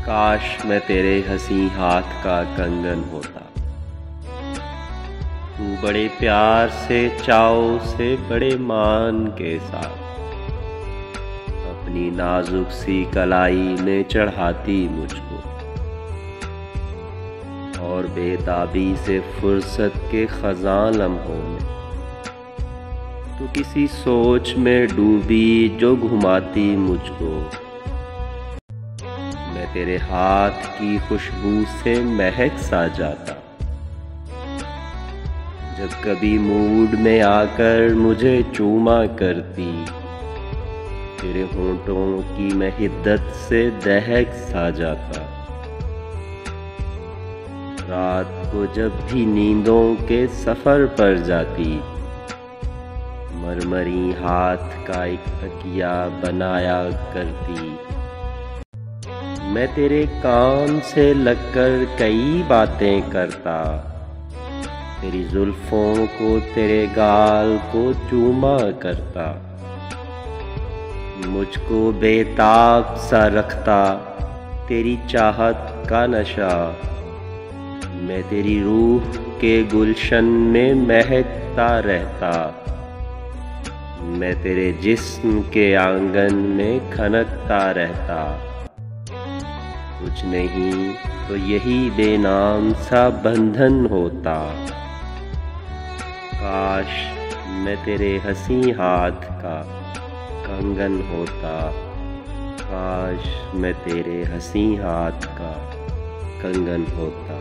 काश मैं तेरे हंसी हाथ का कंगन होता। तू बड़े प्यार से चाव से बड़े मान के साथ अपनी नाजुक सी कलाई में चढ़ाती मुझको और बेताबी से फुर्सत के खज़ां लम्हों में तू किसी सोच में डूबी जो घुमाती मुझको। मैं तेरे हाथ की खुशबू से महक सा जाता जब कभी मूड में आकर मुझे चूमा करती। तेरे होंठों की मैं हिद्दत से दहक सा जाता। रात को जब भी नींदों के सफर पर जाती मरमरी हाथ का एक तकिया बनाया करती। मैं तेरे कान से लगकर कई बातें करता। तेरी जुल्फों को तेरे गाल को चूमा करता। मुझको बेताब सा रखता तेरी चाहत का नशा। मैं तेरी रूह के गुलशन में महकता रहता। मैं तेरे जिस्म के आंगन में खनकता रहता। कुछ नहीं तो यही बेनाम सा बंधन होता। काश मैं तेरे हंसी हाथ का कंगन होता। काश मैं तेरे हंसी हाथ का कंगन होता।